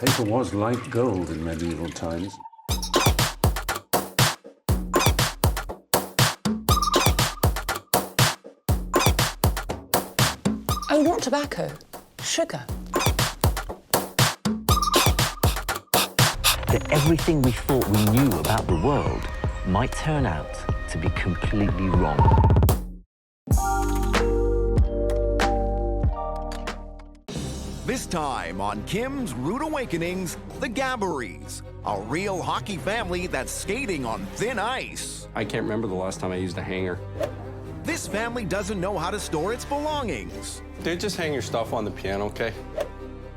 Paper was like gold in medieval times. Oh, not tobacco. Sugar. That everything we thought we knew about the world might turn out to be completely wrong. This time on Kim's Rude Awakenings, the Gabberies, a real hockey family that's skating on thin ice. I can't remember the last time I used a hanger. This family doesn't know how to store its belongings. Dude, just hang your stuff on the piano, okay?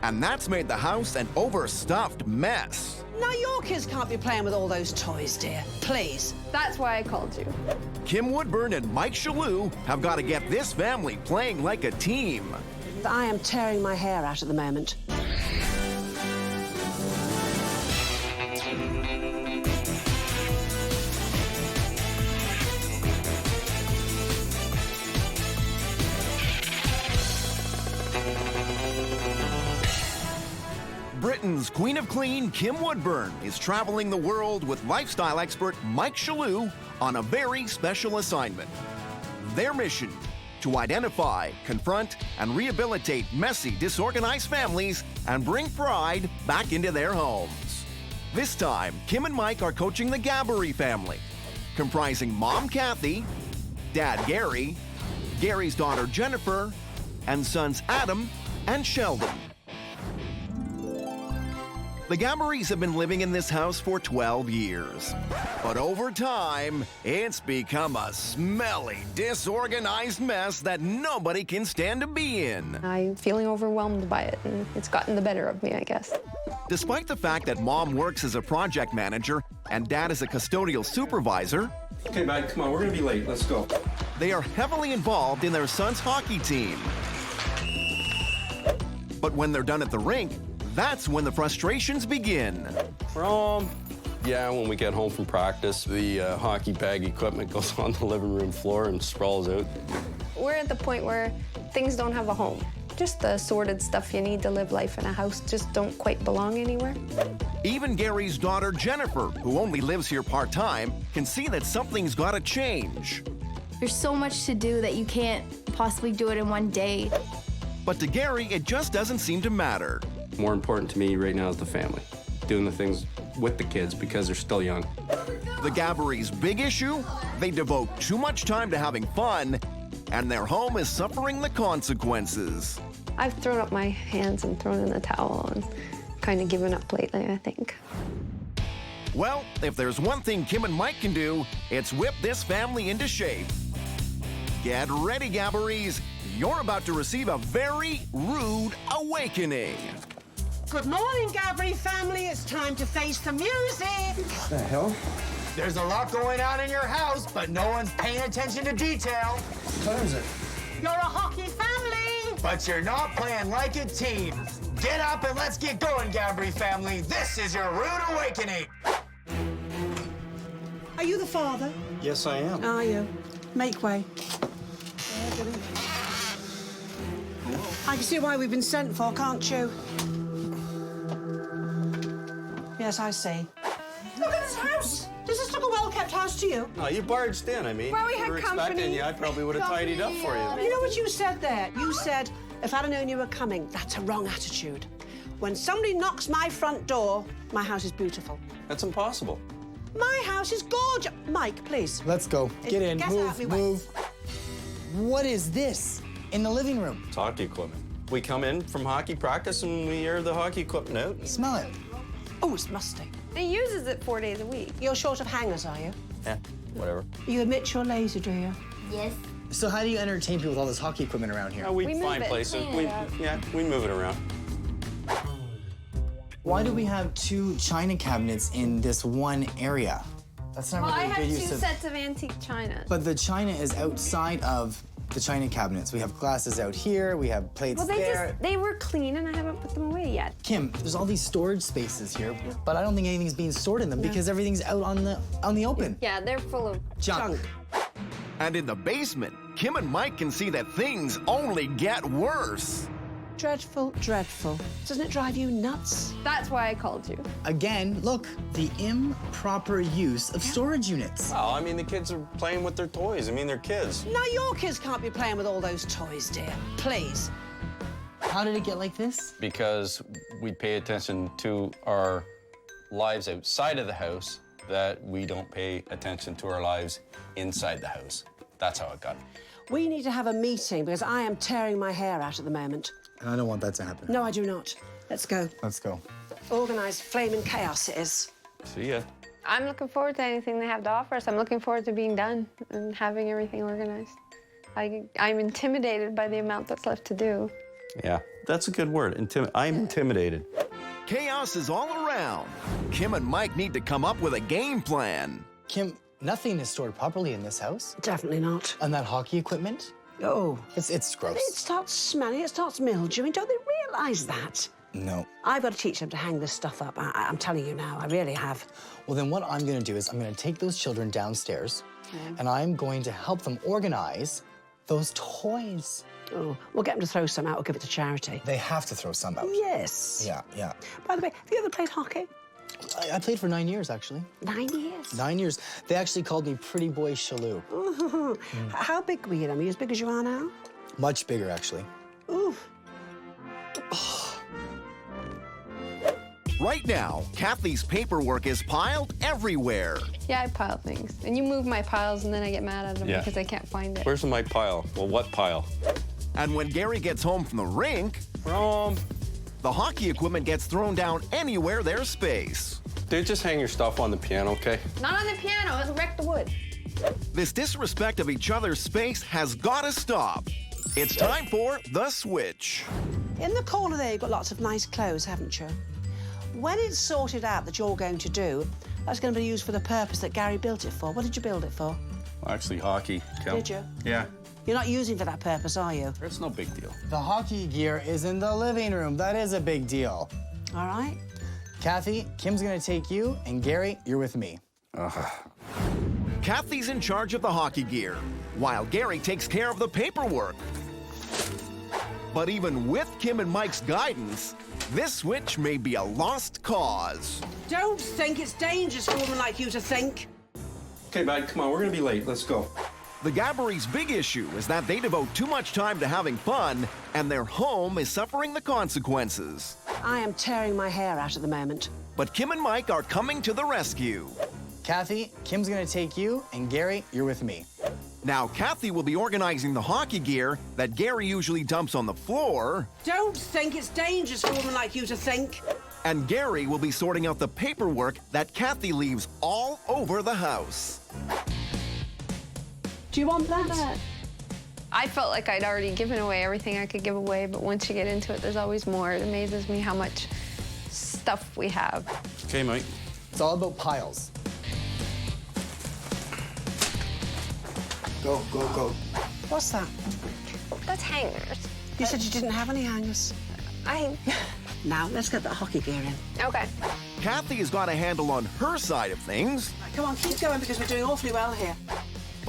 And that's made the house an overstuffed mess. Now, your kids can't be playing with all those toys, dear. Please. That's why I called you. Kim Woodburn and Mike Shalhoub have got to get this family playing like a team. I am tearing my hair out at the moment. Britain's Queen of Clean, Kim Woodburn, is traveling the world with lifestyle expert Mike Shalhoub on a very special assignment. Their mission: to identify, confront, and rehabilitate messy, disorganized families and bring pride back into their homes. This time, Kim and Mike are coaching the Gabbery family, comprising Mom Kathy, Dad Gary, Gary's daughter Jennifer, and sons Adam and Sheldon. The Gabberys have been living in this house for 12 years. But over time, it's become a smelly, disorganized mess that nobody can stand to be in. I'm feeling overwhelmed by it, and it's gotten the better of me, I guess. Despite the fact that Mom works as a project manager and Dad is a custodial supervisor, Okay, bud, come on, we're gonna be late. Let's go. they are heavily involved in their son's hockey team. But when they're done at the rink, that's when the frustrations begin. Yeah, when we get home from practice, the hockey bag equipment goes on the living room floor and sprawls out. We're at the point where things don't have a home. Just the assorted stuff you need to live life in a house just don't quite belong anywhere. Even Gary's daughter Jennifer, who only lives here part-time, can see that something's gotta change. There's so much to do that you can't possibly do it in one day. But to Gary, it just doesn't seem to matter. More important to me right now is the family. Doing the things with the kids because they're still young. The Gabberys' big issue? They devote too much time to having fun, and their home is suffering the consequences. I've thrown up my hands and thrown in the towel and kind of given up lately, I think. Well, if there's one thing Kim and Mike can do, it's whip this family into shape. Get ready, Gabberys. You're about to receive a very rude awakening. Good morning, Gabbery family. It's time to face the music. The hell? There's a lot going on in your house, but no one's paying attention to detail. What is it? You're a hockey family. But you're not playing like a team. Get up and let's get going, Gabbery family. This is your rude awakening. Are you the father? Yes, I am. Are you? Make way. I can see why we've been sent for, can't you? Yes, I see. Look at this house. Does this look a well-kept house to you? No, you barged in. I mean, Well, we had were company. expecting you. I probably would have tidied up for you. You know what you said there? You said, if I'd have known you were coming, that's a wrong attitude. When somebody knocks my front door, my house is beautiful. That's impossible. My house is gorgeous. Mike, please. Let's go. Get in. Get out Move, of my way. move. What is this in the living room? It's hockey equipment. We come in from hockey practice and we air the hockey equipment out. Smell it. Oh, it's musty. He uses it 4 days a week. You're short of hangers, are you? Yeah, whatever. You admit you're lazy, do you? Yes. So how do you entertain people with all this hockey equipment around here? We move find it, places. clean it up. We move it around. Why do we have two china cabinets in this one area? That's not Well, I really have good 2 use of... sets of antique china. But the china is outside of the china cabinets. We have glasses out here, we have plates Well, there. they were clean and I haven't put them away yet. Kim, there's all these storage spaces here, but I don't think anything's being stored in them because everything's out on the open. Yeah, they're full of Junk. And in the basement, Kim and Mike can see that things only get worse. dreadful, dreadful. Doesn't it drive you nuts? That's why I called you. Again, look, the improper use of storage units. Well, I mean, the kids are playing with their toys. I mean, they're kids. Now, your kids can't be playing with all those toys, dear. Please. How did it get like this? Because we pay attention to our lives outside of the house, that we don't pay attention to our lives inside the house. That's how it got. We need to have a meeting because I am tearing my hair out at the moment. And I don't want that to happen. No, I do not. Let's go. Let's go. Organised flaming chaos it is. See ya. I'm looking forward to anything they have to offer us. I'm looking forward to being done and having everything organized. I'm intimidated by the amount that's left to do. Yeah, that's a good word. I'm intimidated. Chaos is all around. Kim and Mike need to come up with a game plan. Kim, nothing is stored properly in this house. Definitely not. And that hockey equipment? Oh. It's gross. It starts smelling, it starts mildewing. Don't they realise that? No. I've got to teach them to hang this stuff up. I'm telling you now, I really have. Well, then what I'm going to do is I'm going to take those children downstairs and I'm going to help them organize those toys. Oh, we'll get them to throw some out or give it to charity. They have to throw some out. Yes. Yeah. By the way, have you ever played hockey? I played for 9 years, actually. 9 years? 9 years. They actually called me Pretty Boy Shalou. How big were you then? Were you as big as you are now? Much bigger, actually. Ooh. Right now, Kathy's paperwork is piled everywhere. Yeah, I pile things. And you move my piles, and then I get mad at them because I can't find it. Where's my pile? Well, what pile? And when Gary gets home from the rink, the hockey equipment gets thrown down anywhere there's space. Dude, just hang your stuff on the piano, okay? Not on the piano, it'll wreck the wood. This disrespect of each other's space has got to stop. It's time for The Switch. In the corner there, you've got lots of nice clothes, haven't you? When it's sorted out that you're going to do, that's going to be used for the purpose that Gary built it for. What did you build it for? Well, actually, hockey. Did you? Yeah. You're not using it for that purpose, are you? It's no big deal. The hockey gear is in the living room. That is a big deal. All right. Kathy, Kim's going to take you, and Gary, you're with me. Kathy's in charge of the hockey gear, while Gary takes care of the paperwork. But even with Kim and Mike's guidance, this switch may be a lost cause. Don't think it's dangerous for a woman like you to think. Okay, bud, come on, we're gonna be late. Let's go. The Gabberys' big issue is that they devote too much time to having fun, and their home is suffering the consequences. I am tearing my hair out at the moment. But Kim and Mike are coming to the rescue. Kathy, Kim's going to take you, and Gary, you're with me. Now, Kathy will be organizing the hockey gear that Gary usually dumps on the floor. Don't think it's dangerous for a woman like you to think. And Gary will be sorting out the paperwork that Kathy leaves all over the house. Do you want that? I felt like I'd already given away everything I could give away, but once you get into it, there's always more. It amazes me how much stuff we have. Okay, Mike. It's all about piles. Go, go, go. What's that? That's hangers. You said you didn't have any hangers. Now, let's get that hockey gear in. Okay. Kathy has got a handle on her side of things, Right, come on, keep going because we're doing awfully well here.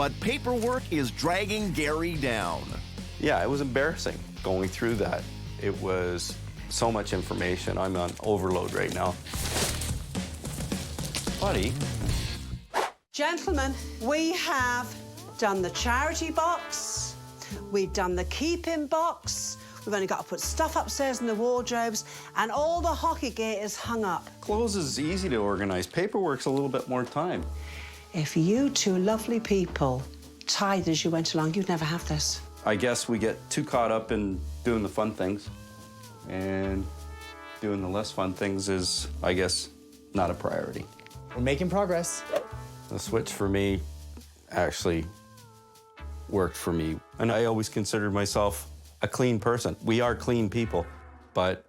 but paperwork is dragging Gary down. Yeah, it was embarrassing going through that. It was so much information. I'm on overload right now. Buddy. Gentlemen, we have done the charity box, we've done the keep-in box, we've only got to put stuff upstairs in the wardrobes, and all the hockey gear is hung up. Clothes is easy to organize. Paperwork's a little bit more time. If you two lovely people tithed as you went along, you'd never have this. I guess we get too caught up in doing the fun things, and doing the less fun things is, I guess, not a priority. We're making progress. The switch for me actually worked for me. And I always considered myself a clean person. We are clean people, but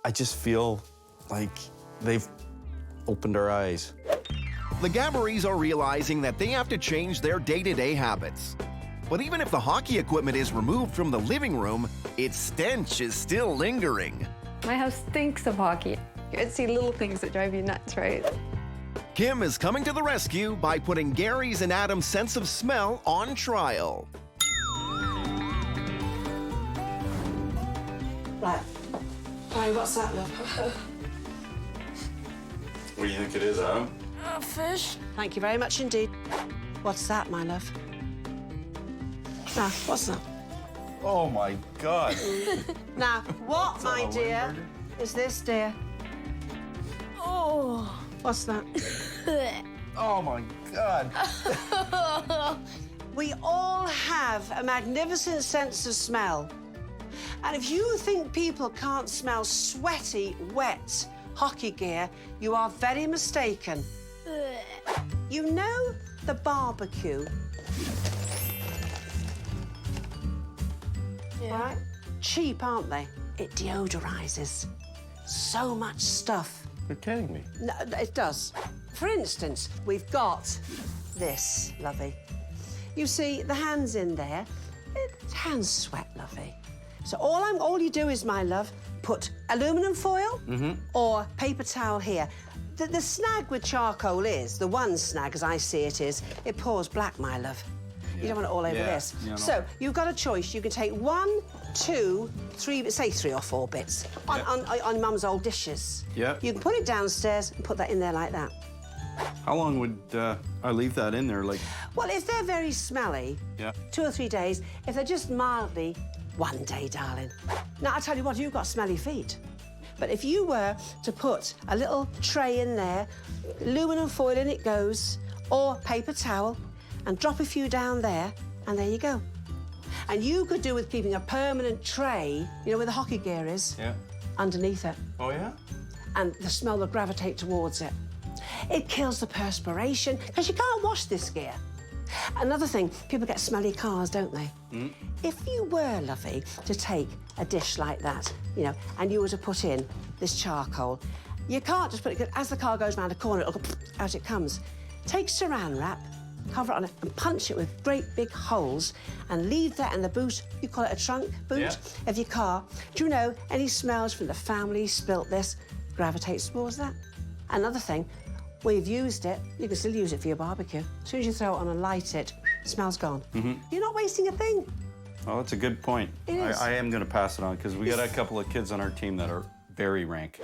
I just feel like they've opened our eyes. The Gabberys are realizing that they have to change their day-to-day habits. But even if the hockey equipment is removed from the living room, its stench is still lingering. My house stinks of hockey. It's the little things that drive you nuts, right? Kim is coming to the rescue by putting Gary's and Adam's sense of smell on trial. Mary, what's that, love? What do you think it is, Adam? A fish. Thank you very much indeed. What's that, my love? Now, what's that? Oh, my God. Now, what, my a dear, wing is this, dear? Oh. What's that? Oh, my God. We all have a magnificent sense of smell. And if you think people can't smell sweaty, wet hockey gear, you are very mistaken. You know the barbecue? Yeah. Right? Cheap, aren't they? It deodorizes so much stuff. You're kidding me. No, it does. For instance, we've got this, lovey. You see, the hands in there, hands sweat, lovey. So all you do is, my love, put aluminum foil or paper towel here. The snag with charcoal is, the one snag, as I see it is, it pours black, my love. You don't want it all over this. Yeah, no. So you've got a choice. You can take 1, 2, 3, say 3 or 4 bits on Mum's old dishes. Yeah. You can put it downstairs and put that in there like that. How long would I leave that in there? Like, Well, if they're very smelly, yeah. 2 or 3 days. If they're just mildly, 1 day, darling. Now, I tell you what, you've got smelly feet. But if you were to put a little tray in there, aluminum foil in it goes, or paper towel, and drop a few down there, and there you go. And you could do with keeping a permanent tray, you know where the hockey gear is? Yeah. Underneath it. Oh, yeah? And the smell will gravitate towards it. It kills the perspiration, because you can't wash this gear. Another thing, people get smelly cars, don't they? If you were, lovey, to take a dish like that, you know, and you were to put in this charcoal, you can't just put it, 'cause as the car goes round a corner, it'll go, out it comes. Take Saran wrap, cover it on it, and punch it with great big holes, and leave that in the boot, you call it a trunk boot, of your car. Do you know, any smells from the family spilt this gravitates towards that? Another thing, when you've used it, you can still use it for your barbecue. As soon as you throw it on and light it, smell's gone. You're not wasting a thing. Oh, that's a good point. It is. I am going to pass it on, because we got a couple of kids on our team that are very rank.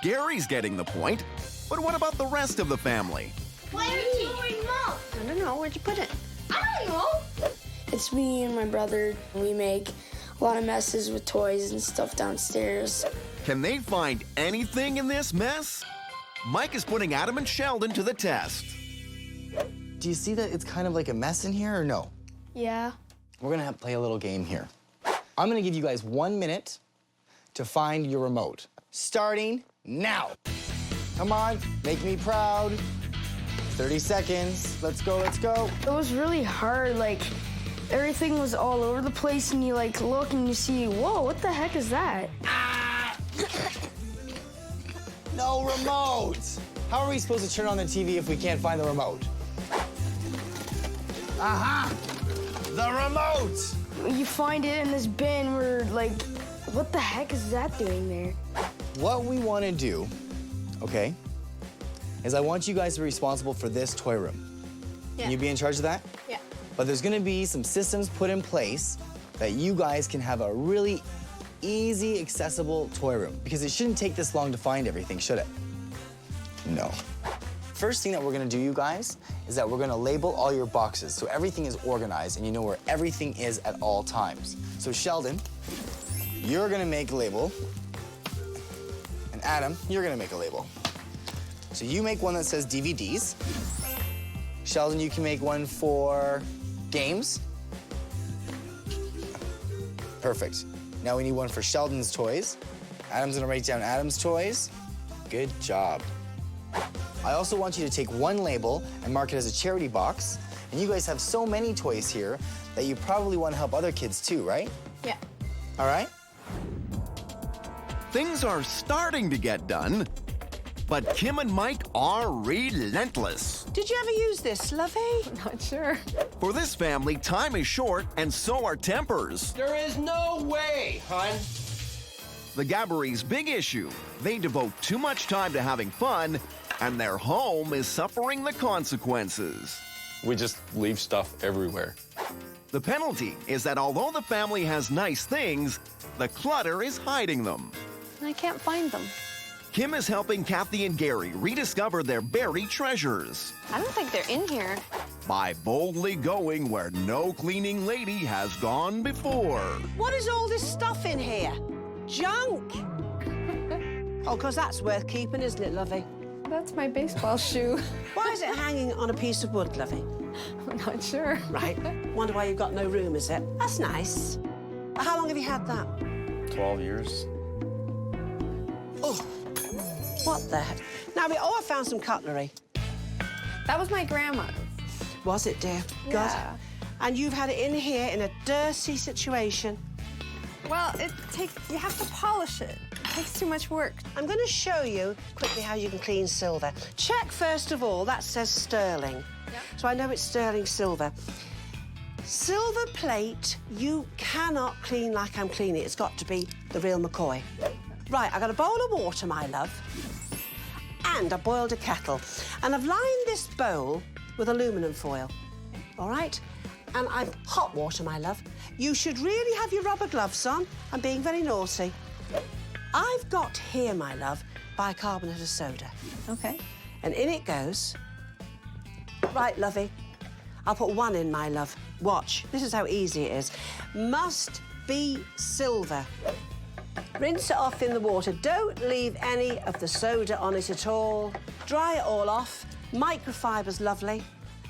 Gary's getting the point, but what about the rest of the family? Why are you doing mom? I don't know, where'd you put it? I don't know. It's me and my brother. We make a lot of messes with toys and stuff downstairs. Can they find anything in this mess? Mike is putting Adam and Sheldon to the test. Do you see that it's kind of like a mess in here or no? Yeah. We're gonna play a little game here. I'm gonna give you guys 1 minute to find your remote. Starting now. Come on, make me proud. 30 seconds. Let's go, let's go. It was really hard. Like, everything was all over the place, and you like look and you see, whoa, what the heck is that? No remote. How are we supposed to turn on the TV if we can't find the remote? Aha! The remote! You find it in this bin where, like, what the heck is that doing there? What we want to do, okay, is I want you guys to be responsible for this toy room. Yeah. Can you be in charge of that? Yeah. But there's gonna be some systems put in place that you guys can have a really easy, accessible toy room. Because it shouldn't take this long to find everything, should it? No. First thing that we're gonna do, you guys, is that we're gonna label all your boxes so everything is organized and you know where everything is at all times. So Sheldon, you're gonna make a label. And Adam, you're gonna make a label. So you make one that says DVDs. Sheldon, you can make one for games. Perfect. Now we need one for Sheldon's toys. Adam's gonna write down Adam's toys. Good job. I also want you to take one label and mark it as a charity box. And you guys have so many toys here that you probably want to help other kids too, right? Yeah. All right? Things are starting to get done, but Kim and Mike are relentless. Did you ever use this, lovey? Not sure. For this family, time is short, and so are tempers. There is no way, hon. The Gabberies' big issue, they devote too much time to having fun, and their home is suffering the consequences. We just leave stuff everywhere. The penalty is that although the family has nice things, the clutter is hiding them. I can't find them. Kim is helping Kathy and Gary rediscover their buried treasures I don't think they're in here. by boldly going where no cleaning lady has gone before. What is all this stuff in here? Junk! Oh, because that's worth keeping, isn't it, Lovey? That's my baseball shoe. Why is it hanging on a piece of wood, Lovey? I'm not sure. Right. Wonder why you've got no room, is it? That's nice. How long have you had that? 12 years. Oh, what the heck? Now, I found some cutlery. That was my grandma's. Was it, dear? Yeah. Good. And you've had it in here in a dirty situation. Well, you have to polish it. It takes too much work. I'm going to show you quickly how you can clean silver. Check, first of all, that says sterling. Yep. So I know it's sterling silver. Silver plate, you cannot clean like I'm cleaning. It's got to be the real McCoy. Right, I got a bowl of water, my love, and I boiled a kettle. And I've lined this bowl with aluminum foil, all right? And I've hot water, my love. You should really have your rubber gloves on. I'm being very naughty. I've got here, my love, bicarbonate of soda. Okay. And in it goes. Right, lovey. I'll put one in, my love. Watch. This is how easy it is. Must be silver. Rinse it off in the water. Don't leave any of the soda on it at all. Dry it all off. Microfiber's lovely.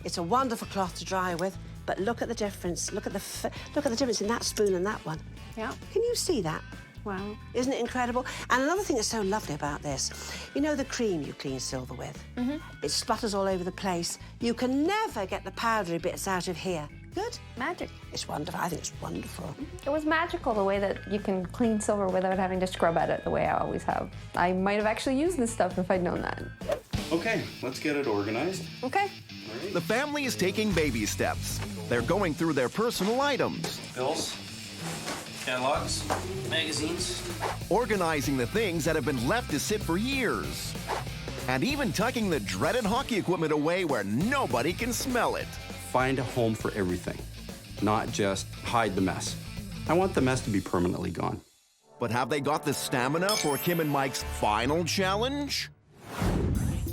It's a wonderful cloth to dry with. But look at the difference. Look at the difference in that spoon and that one. Yeah. Can you see that? Wow. Isn't it incredible? And another thing that's so lovely about this, you know the cream you clean silver with? Mm-hmm. It splutters all over the place. You can never get the powdery bits out of here. Good? Magic. It's wonderful. I think it's wonderful. It was magical the way that you can clean silver without having to scrub at it the way I always have. I might have actually used this stuff if I'd known that. Okay, let's get it organized. Okay. The family is taking baby steps. They're going through their personal items, Bills, catalogs, magazines. organizing the things that have been left to sit for years, and even tucking the dreaded hockey equipment away where nobody can smell it. Find a home for everything, not just hide the mess. I want the mess to be permanently gone. But have they got the stamina for Kim and Mike's final challenge?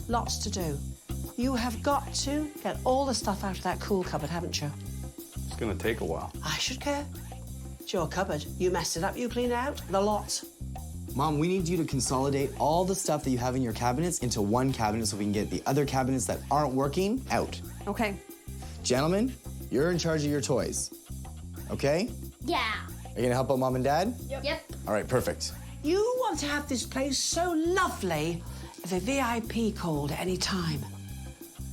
Lots to do. You have got to get all the stuff out of that cool cupboard, haven't you? It's gonna take a while. I should care. It's your cupboard. You messed it up, you clean it out. The lot. Mom, we need you to consolidate all the stuff that you have in your cabinets into one cabinet so we can get the other cabinets that aren't working out. Okay. Gentlemen, you're in charge of your toys. Okay? Yeah. Are you gonna help out Mom and Dad? Yep. All right, perfect. You want to have this place so lovely, if a VIP called at any time,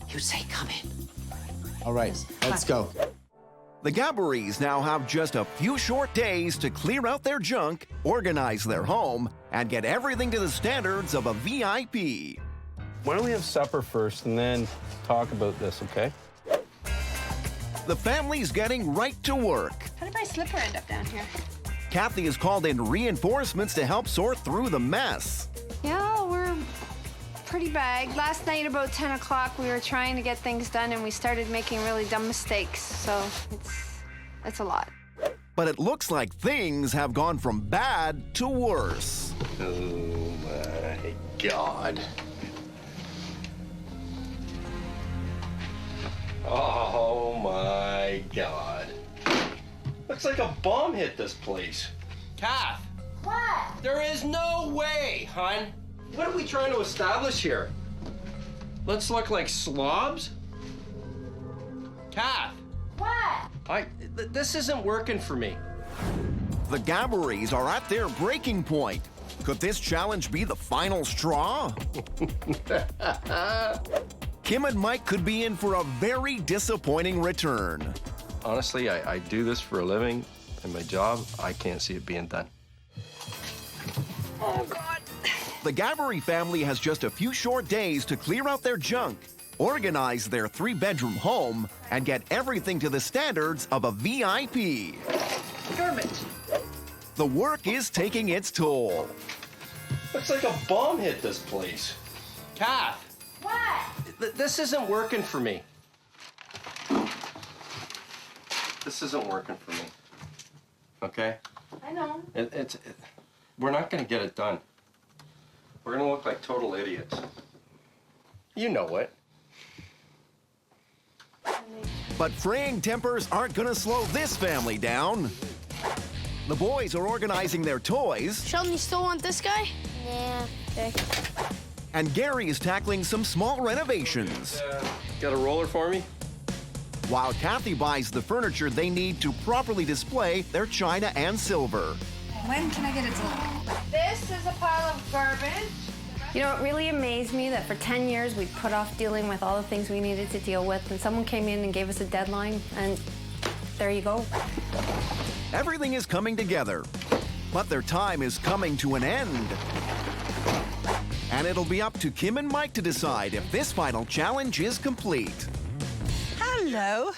you'd say, come in. All right, let's go. The Gabberies now have just a few short days to clear out their junk, organize their home, and get everything to the standards of a VIP. Why don't we have supper first and then talk about this, okay? The family's getting right to work. How did my slipper end up down here? Kathy has called in reinforcements to help sort through the mess. Yeah, we're pretty bagged. Last night about 10 o'clock, we were trying to get things done and we started making really dumb mistakes. So it's a lot. But it looks like things have gone from bad to worse. Oh my God. Oh my God. Looks like a bomb hit this place. Kath! What? There is no way, hon. What are we trying to establish here? Let's look like slobs? Kath! What? This isn't working for me. The Gabberies are at their breaking point. Could this challenge be the final straw? Kim and Mike could be in for a very disappointing return. Honestly, I do this for a living, and my job, I can't see it being done. Oh, God. The Gabbery family has just a few short days to clear out their junk, organize their 3-bedroom home, and get everything to the standards of a VIP. Dermot! The work is taking its toll. Looks like a bomb hit this place. Kath! What? This isn't working for me. This isn't working for me. Okay? I know. We're not gonna get it done. We're gonna look like total idiots. You know it. But fraying tempers aren't gonna slow this family down. The boys are organizing their toys, Sheldon, you still want this guy? Yeah. Okay. and Gary is tackling some small renovations, Got a roller for me? while Kathy buys the furniture they need to properly display their china and silver. When can I get it delivered? This is a pile of garbage. You know, it really amazed me that for 10 years we put off dealing with all the things we needed to deal with, and someone came in and gave us a deadline, and there you go. Everything is coming together, but their time is coming to an end. And it'll be up to Kim and Mike to decide if this final challenge is complete. Hello.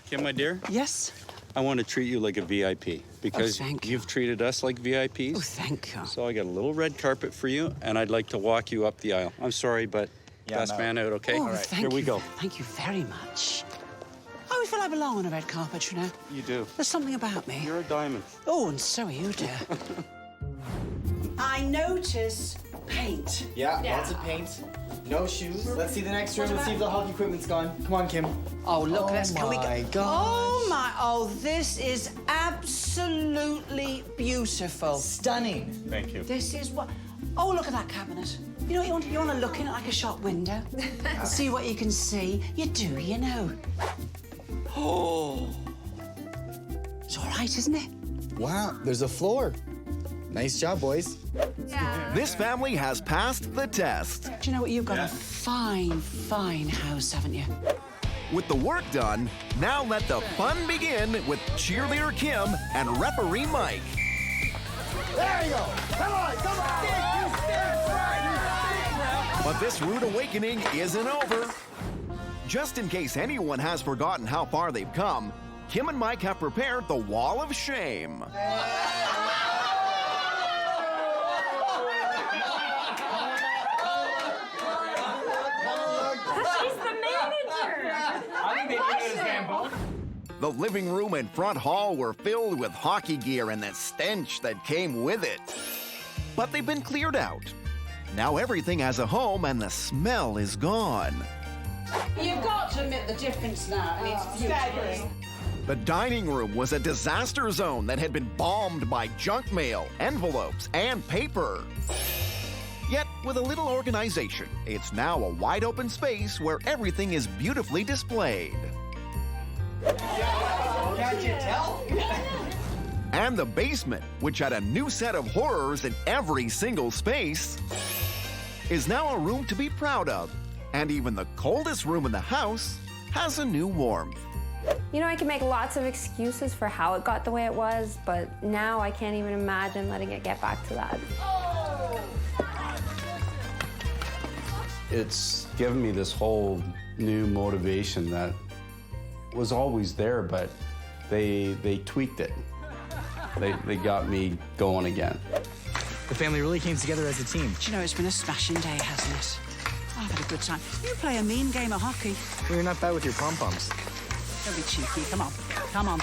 Kim, my dear, Yes. I want to treat you like a VIP because thank you've treated us like VIPs. Oh, thank you. So I got a little red carpet for you, and I'd like to walk you up the aisle. I'm sorry, but best man out, okay? Oh, All right, thank here we you. go. Thank you very much. I always feel I belong on a red carpet, you know. You do. There's something about me. You're a diamond. Oh, and so are you, dear. I notice paint. Yeah, lots of paint. No shoes. Let's see the next room. Let's see if the hockey equipment's gone. Come on, Kim. Oh, look, can we go? my gosh. Oh, my, oh, this is absolutely beautiful. Stunning. Thank you. This is what, oh, look at that cabinet. You know what you want to look in it like a shop window? See what you can see. You do, you know. Oh. It's all right, isn't it? Wow, there's a floor. Nice job, boys. This family has passed the test. Do you know what? You've got a fine, fine house, haven't you? With the work done, now let the fun begin with cheerleader Kim and referee Mike. There you go. Come on, come on. But this rude awakening isn't over. Just in case anyone has forgotten how far they've come, Kim and Mike have prepared the wall of shame. The living room and front hall were filled with hockey gear and the stench that came with it. But they've been cleared out. Now everything has a home and the smell is gone. You've got to admit the difference now, and it's beautiful. The dining room was a disaster zone that had been bombed by junk mail, envelopes, and paper. Yet, with a little organization, it's now a wide open space where everything is beautifully displayed. Can't you tell? And the basement, which had a new set of horrors in every single space, is now a room to be proud of. And even the coldest room in the house has a new warmth. You know, I can make lots of excuses for how it got the way it was, but now I can't even imagine letting it get back to that. It's given me this whole new motivation that was always there, but they tweaked it. They got me going again. The family really came together as a team. Do you know, it's been a smashing day, hasn't it? I've had a good time. You play a mean game of hockey. Well, you're not bad with your pom-poms. Don't be cheeky. Come on. Come on.